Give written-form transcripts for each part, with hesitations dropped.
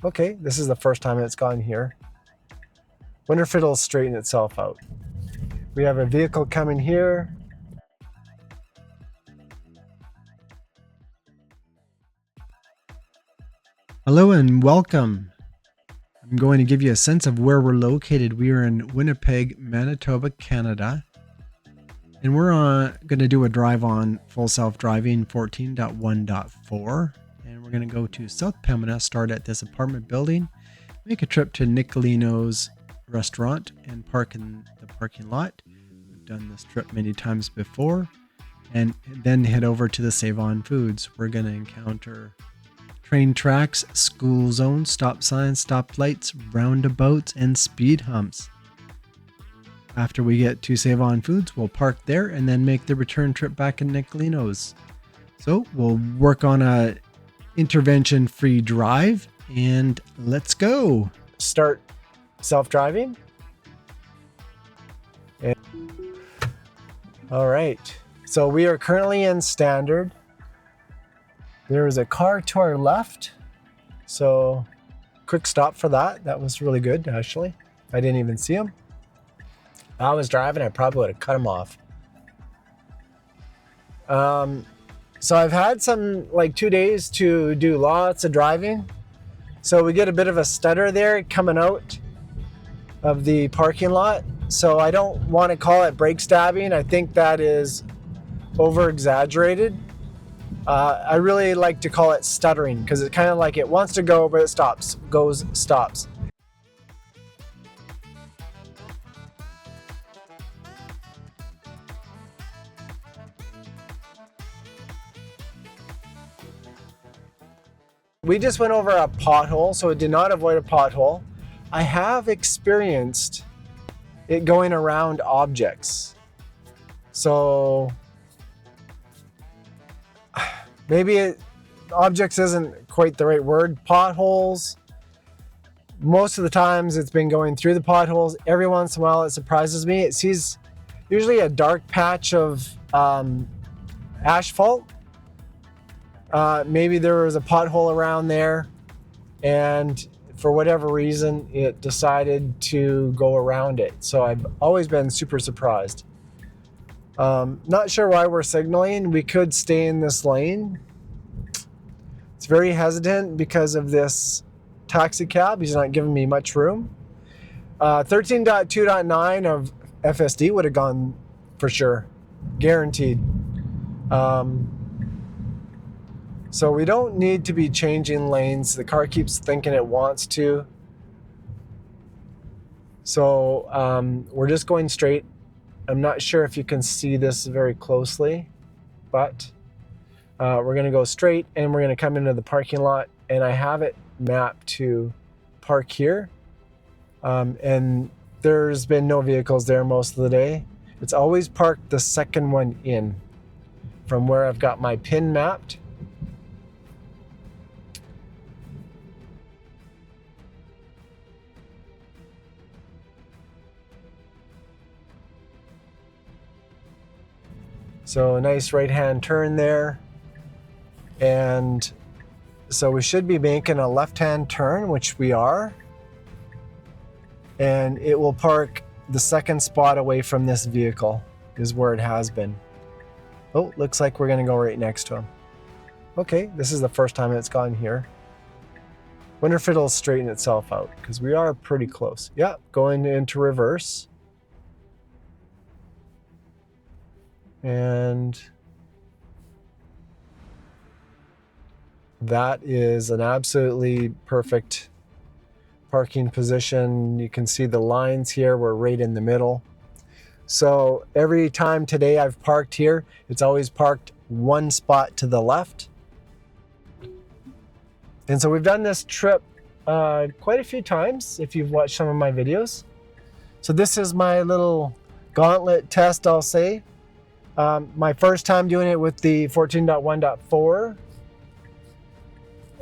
Okay, this is the first time it's gone here. Wonder if it'll straighten itself out. We have a vehicle coming here. Hello and welcome. I'm going to give you a sense of where we're located. We are in Winnipeg, Manitoba, Canada. And we're going to do a drive on full self-driving 14.1.4. And we're going to go to South Pembina, start at this apartment building, make a trip to Nicolino's restaurant and park in the parking lot. We've done this trip many times before. And then head over to the Save On Foods. We're going to encounter train tracks, school zones, stop signs, stop lights, roundabouts, and speed humps. After we get to Save On Foods, we'll park there and then make the return trip back in Nicolino's. So we'll work on a intervention-free drive and let's go. Start self-driving. All right, so we are currently in standard. There is a car to our left, so quick stop for that. That was really good, actually. I didn't even see him. If I was driving, I probably would have cut him off. So I've had some 2 days to do lots of driving. So we get a bit of a stutter there coming out of the parking lot. So I don't want to call it brake stabbing. I think that is over exaggerated. I really like to call it stuttering because it's kind of like it wants to go, but it stops, goes, stops. We just went over a pothole, so it did not avoid a pothole. I have experienced it going around objects. So maybe objects isn't quite the right word. Potholes, most of the times it's been going through the potholes. Every once in a while it surprises me. It sees usually a dark patch of asphalt. Maybe there was a pothole around there and for whatever reason it decided to go around it. So I've always been super surprised. Not sure why we're signaling. We could stay in this lane. It's very hesitant because of this taxi cab. He's not giving me much room. 13.2.9 of FSD would have gone for sure. Guaranteed. So we don't need to be changing lanes. The car keeps thinking it wants to. So we're just going straight. I'm not sure if you can see this very closely, but we're going to go straight and we're going to come into the parking lot, and I have it mapped to park here. And there's been no vehicles there most of the day. It's always parked the second one in from where I've got my pin mapped. So a nice right-hand turn there. And so we should be making a left-hand turn, which we are. And it will park the second spot away from this vehicle is where it has been. Oh, looks like we're going to go right next to him. Okay, this is the first time it's gone here. Wonder if it'll straighten itself out because we are pretty close. Yeah, going into reverse. And that is an absolutely perfect parking position. You can see the lines here. We're right in the middle. So every time today I've parked here, it's always parked one spot to the left. And so we've done this trip quite a few times if you've watched some of my videos. So this is my little gauntlet test, I'll say. My first time doing it with the 14.1.4.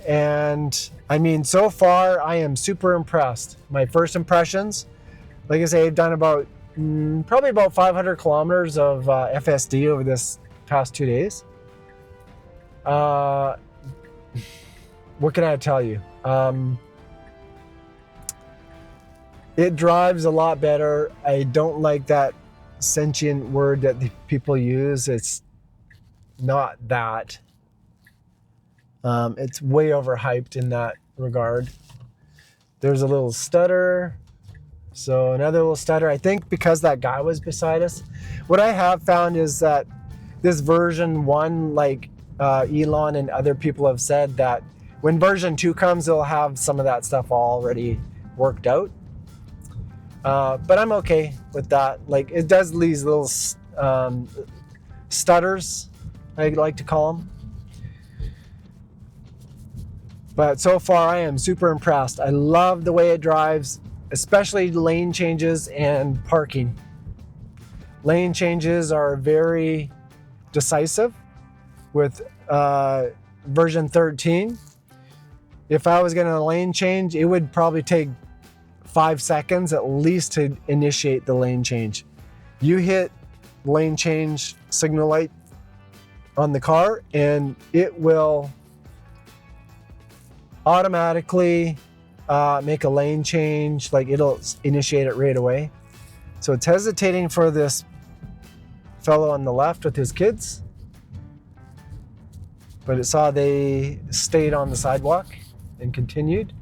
And I mean, so far I am super impressed. My first impressions, like I say, I've done about probably about 500 kilometers of FSD over this past 2 days. What can I tell you? It drives a lot better. I don't like that sentient word that the people use. It's not that. It's way overhyped in that regard. There's a little stutter. So another little stutter. I think because that guy was beside us. What I have found is that this version 1, like Elon and other people have said, that when version 2 comes, it'll have some of that stuff already worked out. But I'm okay with that. Like, it does these little stutters, I like to call them. But so far, I am super impressed. I love the way it drives, especially lane changes and parking. Lane changes are very decisive with version 13. If I was going to lane change, it would probably take 5 seconds at least to initiate the lane change. You hit lane change signal light on the car and it will automatically make a lane change. Like, it'll initiate it right away. So it's hesitating for this fellow on the left with his kids, but it saw they stayed on the sidewalk and continued.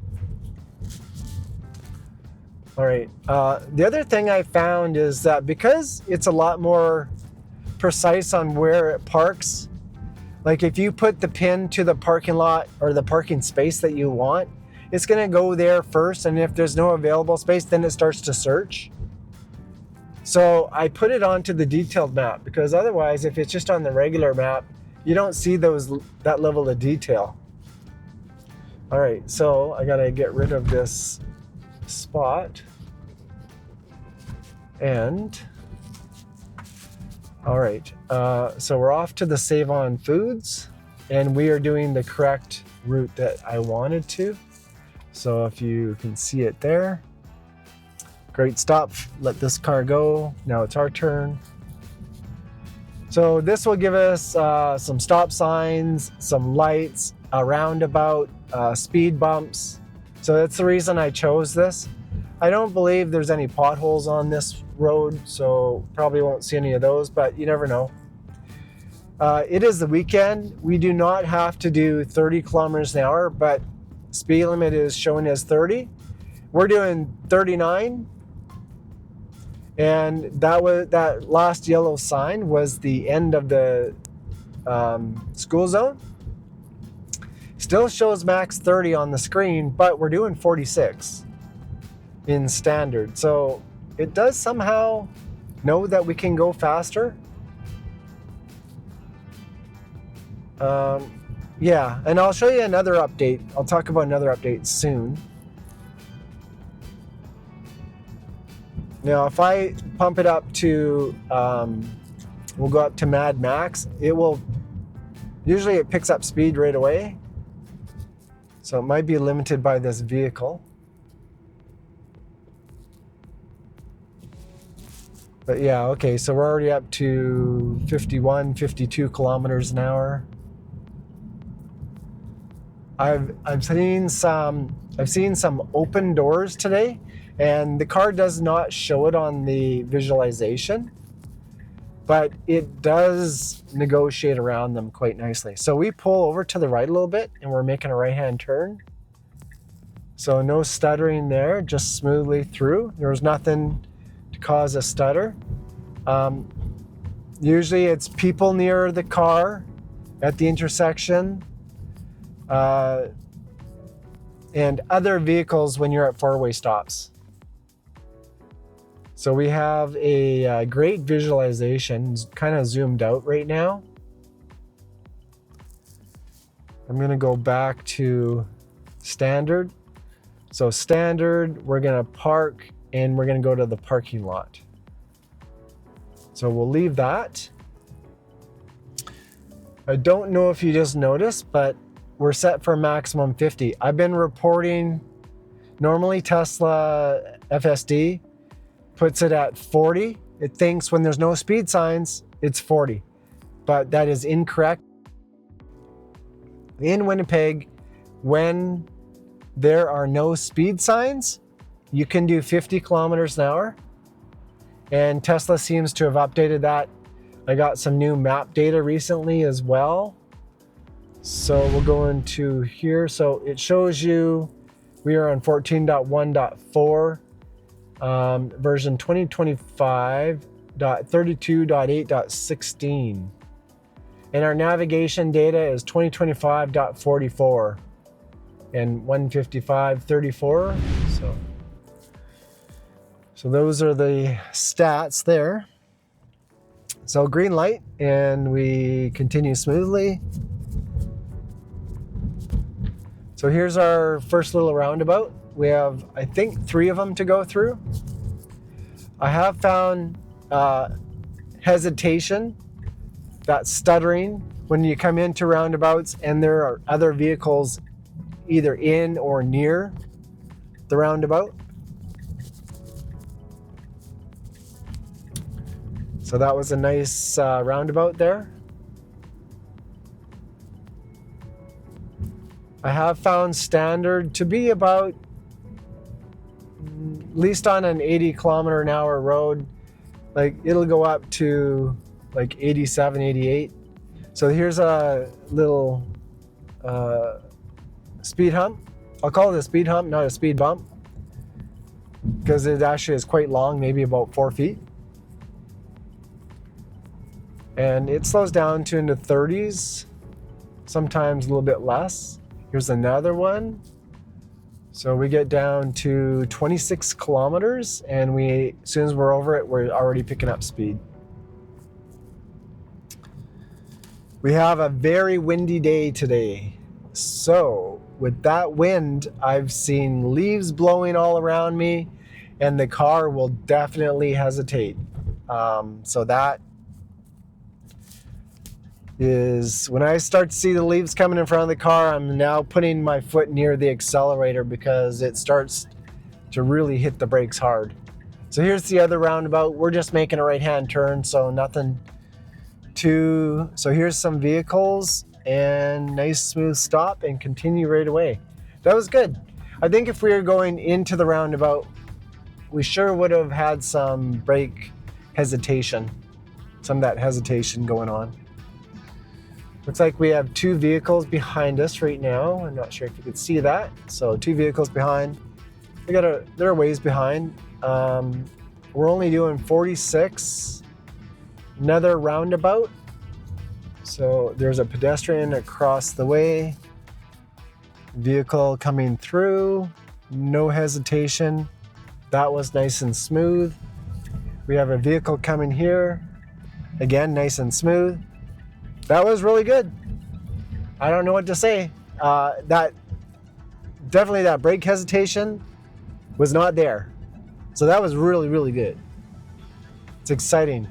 All right. The other thing I found is that because it's a lot more precise on where it parks, like if you put the pin to the parking lot or the parking space that you want, it's going to go there first. And if there's no available space, then it starts to search. So I put it onto the detailed map, because otherwise, if it's just on the regular map, you don't see that level of detail. All right, so I got to get rid of this spot. And all right, so we're off to the Save On Foods, and we are doing the correct route that I wanted to. So if you can see it there. Great, stop, let this car go. Now it's our turn. So this will give us some stop signs, some lights, a roundabout, speed bumps. So that's the reason I chose this. I don't believe there's any potholes on this road, so probably won't see any of those, but you never know. It is the weekend. We do not have to do 30 kilometers an hour, but speed limit is showing as 30. We're doing 39. And that last yellow sign was the end of the school zone. Still shows max 30 on the screen, but we're doing 46 in standard. So it does somehow know that we can go faster. Yeah, and I'll show you another update. I'll talk about another update soon. Now, if I pump it up to, we'll go up to Mad Max, usually it picks up speed right away. So it might be limited by this vehicle. But yeah, okay, so we're already up to 51, 52 kilometers an hour. I've seen some open doors today, and the car does not show it on the visualization, but it does negotiate around them quite nicely. So we pull over to the right a little bit, and we're making a right-hand turn. So no stuttering there, just smoothly through. There was nothing to cause a stutter. Usually it's people near the car at the intersection, and other vehicles when you're at four-way stops. So we have a great visualization, kind of zoomed out right now. I'm gonna go back to standard. So standard, we're gonna park, and we're gonna go to the parking lot. So we'll leave that. I don't know if you just noticed, but we're set for maximum 50. I've been reporting, normally Tesla FSD puts it at 40. It thinks when there's no speed signs, it's 40, but that is incorrect. In Winnipeg, when there are no speed signs, you can do 50 kilometers an hour. And Tesla seems to have updated that. I got some new map data recently as well. So we'll go into here. So it shows you we are on 14.1.4, version 2025.32.8.16. And our navigation data is 2025.44 and 155.34. So those are the stats there. So green light, and we continue smoothly. So here's our first little roundabout. We have, I think, 3 of them to go through. I have found hesitation, that stuttering, when you come into roundabouts and there are other vehicles either in or near the roundabout. So that was a nice roundabout there. I have found standard to be about, at least on an 80 kilometer an hour road, like it'll go up to like 87, 88. So here's a little speed hump. I'll call it a speed hump, not a speed bump, because it actually is quite long, maybe about 4 feet. And it slows down to into 30s, sometimes a little bit less. Here's another one. So we get down to 26 kilometers, and as soon as we're over it, we're already picking up speed. We have a very windy day today. So with that wind, I've seen leaves blowing all around me, and the car will definitely hesitate. So that is when I start to see the leaves coming in front of the car, I'm now putting my foot near the accelerator because it starts to really hit the brakes hard. So here's the other roundabout. We're just making a right-hand turn, so nothing too. So here's some vehicles and nice smooth stop and continue right away. That was good. I think if we were going into the roundabout, we sure would have had some brake hesitation, some of that hesitation going on. Looks like we have 2 vehicles behind us right now. I'm not sure if you could see that. So 2 vehicles behind. They're a ways behind. We're only doing 46. Another roundabout. So there's a pedestrian across the way. Vehicle coming through. No hesitation. That was nice and smooth. We have a vehicle coming here. Again, nice and smooth. That was really good. I don't know what to say. Definitely that brake hesitation was not there. So that was really, really good. It's exciting.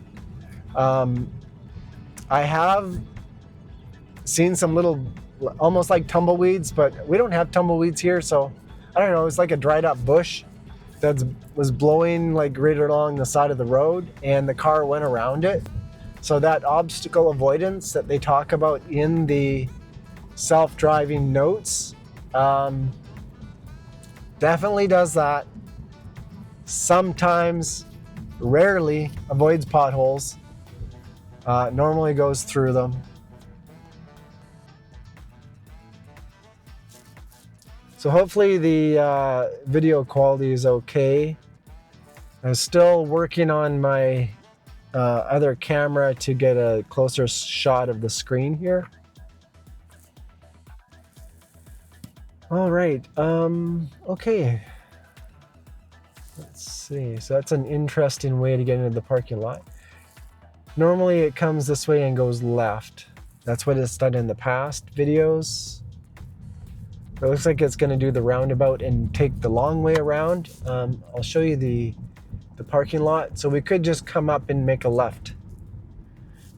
I have seen some little, almost like tumbleweeds, but we don't have tumbleweeds here. So I don't know. It's like a dried up bush that was blowing like right along the side of the road, and the car went around it. So that obstacle avoidance that they talk about in the self-driving notes definitely does that. Sometimes, rarely, avoids potholes. Normally goes through them. So hopefully the video quality is okay. I'm still working on my other camera to get a closer shot of the screen here. All right, okay. Let's see, so that's an interesting way to get into the parking lot. Normally it comes this way and goes left. That's what it's done in the past videos. It looks like it's gonna do the roundabout and take the long way around. I'll show you the parking lot. So we could just come up and make a left.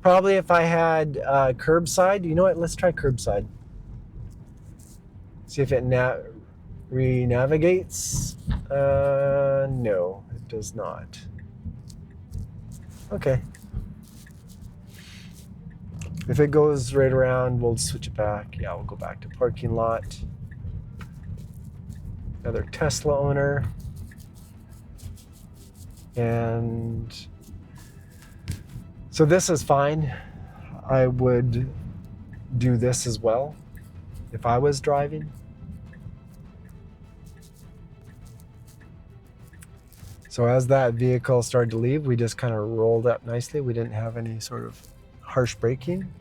Probably if I had curbside, you know what, let's try curbside. See if it re-navigates. No, it does not. Okay. If it goes right around, we'll switch it back. Yeah, we'll go back to parking lot. Another Tesla owner. And so this is fine. I would do this as well if I was driving. So as that vehicle started to leave, we just kind of rolled up nicely. We didn't have any sort of harsh braking.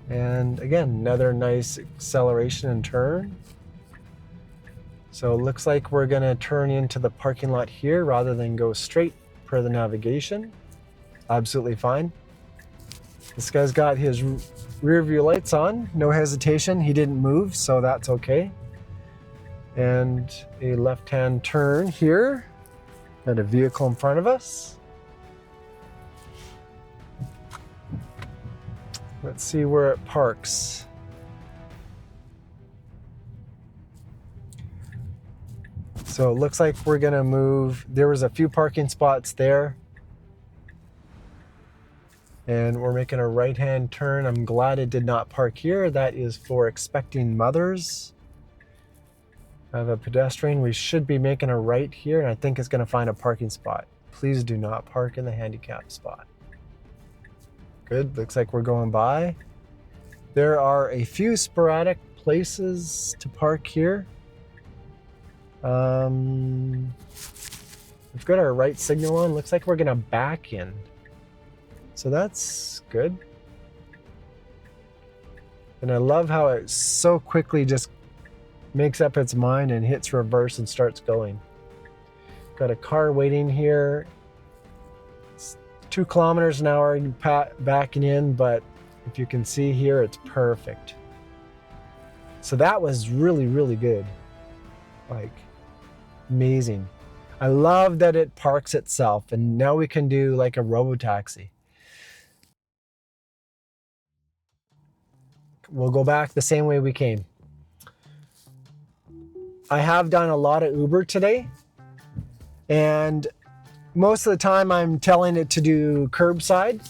And again, another nice acceleration and turn. So it looks like we're gonna turn into the parking lot here rather than go straight per the navigation. Absolutely fine. This guy's got his rear view lights on, no hesitation. He didn't move, so that's okay. And a left-hand turn here. Got a vehicle in front of us. Let's see where it parks. So it looks like we're gonna move. There was a few parking spots there. And we're making a right-hand turn. I'm glad it did not park here. That is for expecting mothers. I have a pedestrian. We should be making a right here, and I think it's gonna find a parking spot. Please do not park in the handicap spot. Good, looks like we're going by. There are a few sporadic places to park here. We've got our right signal on. Looks like we're gonna back in. So that's good. And I love how it so quickly just makes up its mind and hits reverse and starts going. Got a car waiting here. It's 2 kilometers an hour backing in, but if you can see here, it's perfect. So that was really, really good. Like, amazing. I love that it parks itself, and now we can do like a robo-taxi. We'll go back the same way we came. I have done a lot of Uber today, and most of the time I'm telling it to do curbside.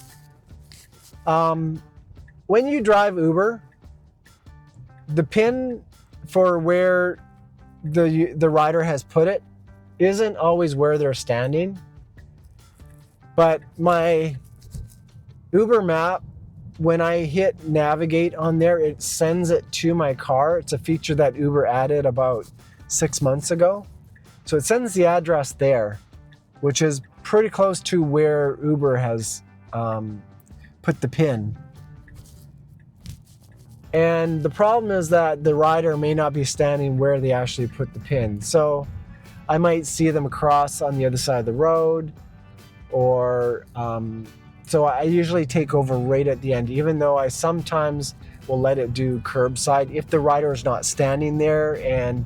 When you drive Uber, the pin for where the rider has put it isn't always where they're standing. But my Uber map, when I hit navigate on there, it sends it to my car. It's a feature that Uber added about 6 months ago. So it sends the address there, which is pretty close to where Uber has put the pin. And the problem is that the rider may not be standing where they actually put the pin. So I might see them across on the other side of the road, or so I usually take over right at the end, even though I sometimes will let it do curbside. If the rider is not standing there and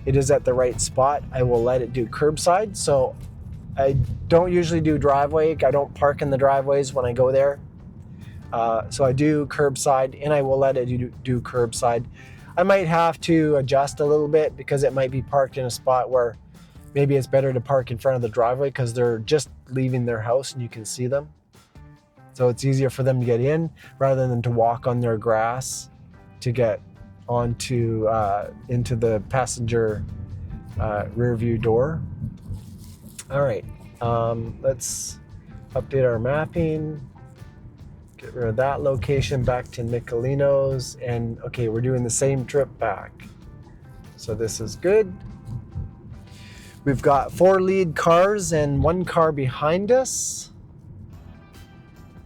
it is at the right spot, I will let it do curbside. So I don't usually do driveway. I don't park in the driveways when I go there. So I do curbside, and I will let it do curbside. I might have to adjust a little bit because it might be parked in a spot where maybe it's better to park in front of the driveway because they're just leaving their house and you can see them. So it's easier for them to get in rather than to walk on their grass to get onto into the passenger rear view door. All right, let's update our mapping. Get rid of that location, back to Nicolino's, and okay, we're doing the same trip back. So this is good. We've got 4 lead cars and 1 car behind us.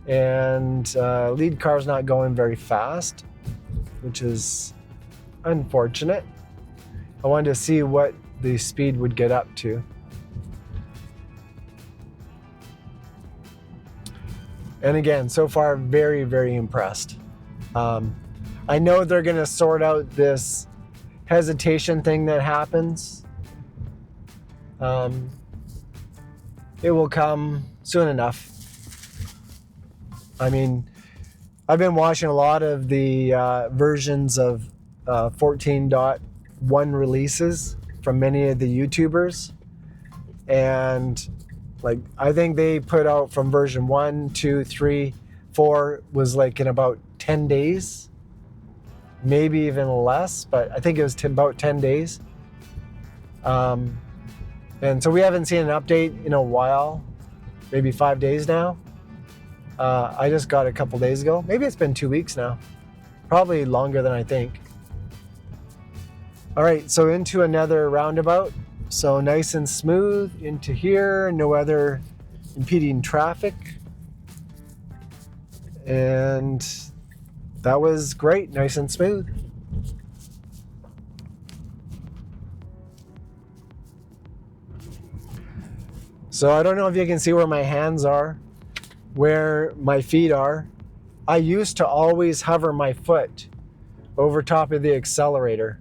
And lead car's not going very fast, which is unfortunate. I wanted to see what the speed would get up to. And again, so far, very, very impressed. I know they're gonna sort out this hesitation thing that happens. It will come soon enough. I mean, I've been watching a lot of the versions of 14.1 releases from many of the YouTubers. And like, I think they put out from version 1, 2, 3, 4 was like in about 10 days, maybe even less, but I think it was about 10 days. And so we haven't seen an update in a while. maybe 5 days now. I just got it a couple days ago. Maybe it's been 2 weeks now. Probably longer than I think. All right, so into another roundabout. So nice and smooth into here, no other impeding traffic. And that was great, nice and smooth. So I don't know if you can see where my hands are, where my feet are. I used to always hover my foot over top of the accelerator.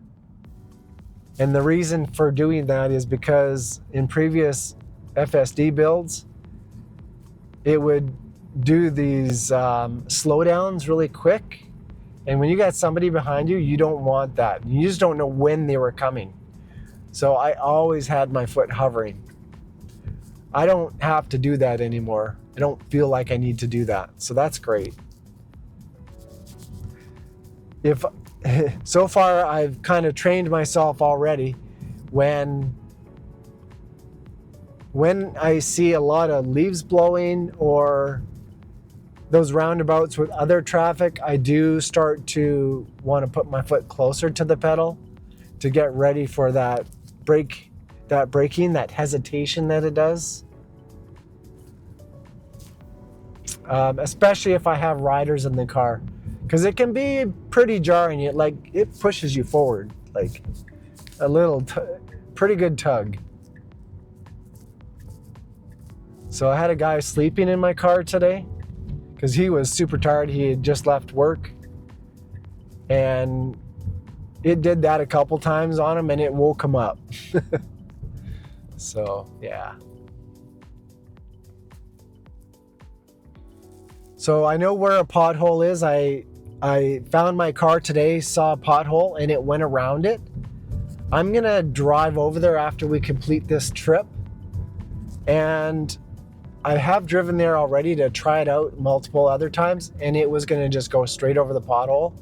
And the reason for doing that is because in previous FSD builds, it would do these slowdowns really quick. And when you got somebody behind you, you don't want that. You just don't know when they were coming. So I always had my foot hovering. I don't have to do that anymore. I don't feel like I need to do that. So that's great. So far, I've kind of trained myself already when I see a lot of leaves blowing or those roundabouts with other traffic, I do start to want to put my foot closer to the pedal to get ready for that braking, that hesitation that it does. Especially if I have riders in the car, because it can be pretty jarring. It pushes you forward, like a little pretty good tug. So I had a guy sleeping in my car today because he was super tired. He had just left work, and it did that a couple times on him, and it woke him up. So yeah. So I know where a pothole is. I found my car today, saw a pothole, and it went around it. I'm gonna drive over there after we complete this trip. And I have driven there already to try it out multiple other times, and it was gonna just go straight over the pothole.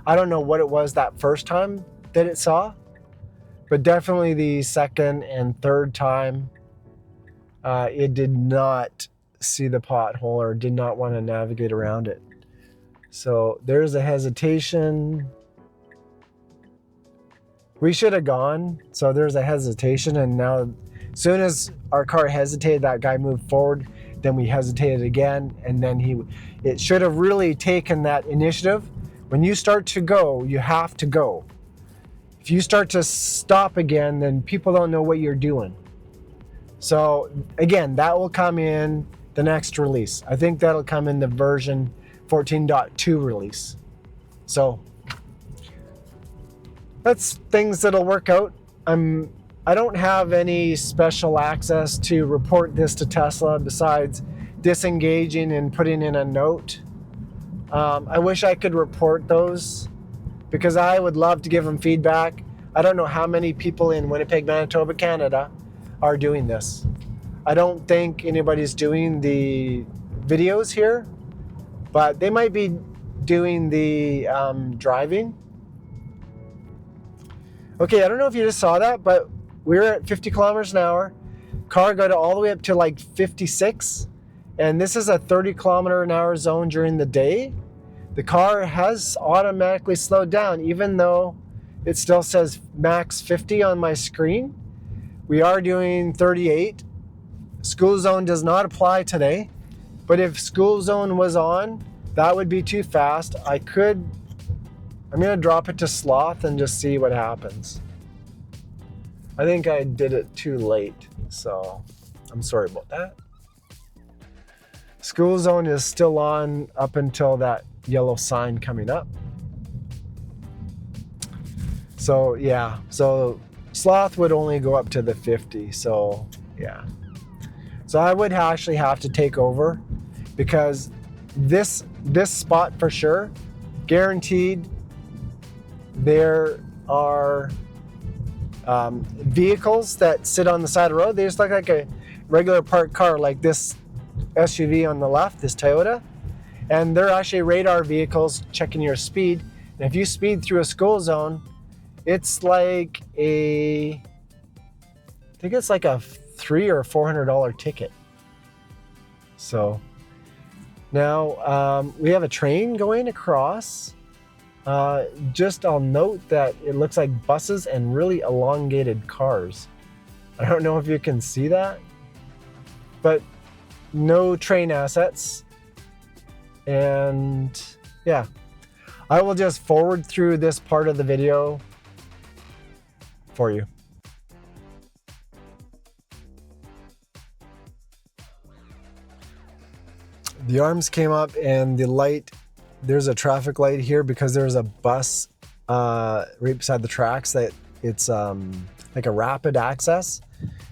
I don't know what it was that first time that it saw, but definitely the second and third time, it did not see the pothole or did not want to navigate around it. So there's a hesitation. We should have gone. So there's a hesitation, and now as soon as our car hesitated, that guy moved forward, then we hesitated again, and then it should have really taken that initiative. When you start to go, you have to go. If you start to stop again, then people don't know what you're doing. So again, that will come in the next release. I think that'll come in the version 14.2 release. So that's things that'll work out. I don't have any special access to report this to Tesla besides disengaging and putting in a note. I wish I could report those because I would love to give them feedback. I don't know how many people in Winnipeg, Manitoba, Canada are doing this. I don't think anybody's doing the videos here, but they might be doing the driving. Okay, I don't know if you just saw that, but we were at 50 kilometers an hour. Car got all the way up to like 56, and this is a 30 kilometer an hour zone during the day. The car has automatically slowed down, even though it still says max 50 on my screen. We are doing 38. School zone does not apply today, but if school zone was on, that would be too fast. I'm gonna drop it to sloth and just see what happens. I think I did it too late, so I'm sorry about that. School zone is still on up until that yellow sign coming up. So yeah, so sloth would only go up to the 50, so yeah. So I would actually have to take over because this spot for sure, guaranteed, there are vehicles that sit on the side of the road. They just look like a regular parked car, like this SUV on the left, this Toyota. And they're actually radar vehicles checking your speed. And if you speed through a school zone, it's like I think it's like a $300 or $400 ticket. So now we have a train going across. Just I'll note that it looks like buses and really elongated cars. I don't know if you can see that, but no train assets. And yeah, I will just forward through this part of the video for you. The arms came up and the light, there's a traffic light here because there's a bus right beside the tracks that it's like a rapid access,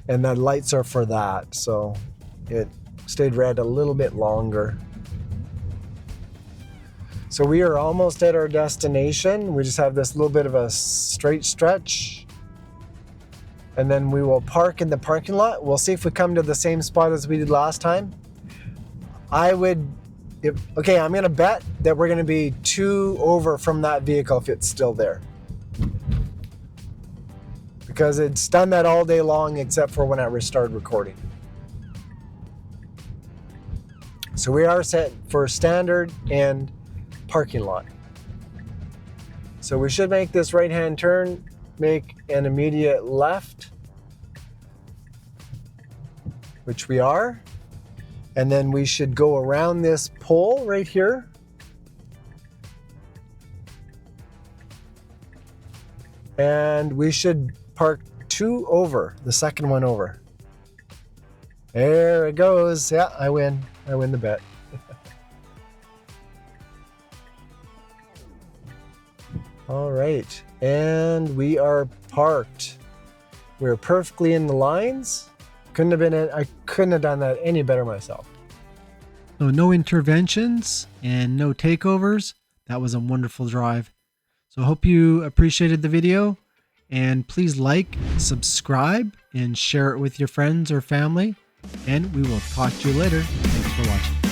and the lights are for that. So it stayed red a little bit longer. So we are almost at our destination. We just have this little bit of a straight stretch. And then we will park in the parking lot. We'll see if we come to the same spot as we did last time. Okay, I'm gonna bet that we're gonna be 2 over from that vehicle if it's still there. Because it's done that all day long except for when I restarted recording. So we are set for standard and parking lot. So we should make this right-hand turn, make an immediate left, which we are. And then we should go around this pole right here. And we should park 2 over, the second one over. There it goes. Yeah, I win. I win the bet. All right, and we are parked. We're perfectly in the lines. I couldn't have done that any better myself. So no interventions and no takeovers. That was a wonderful drive. So I hope you appreciated the video, and please like, subscribe, and share it with your friends or family. And we will talk to you later. Thanks for watching.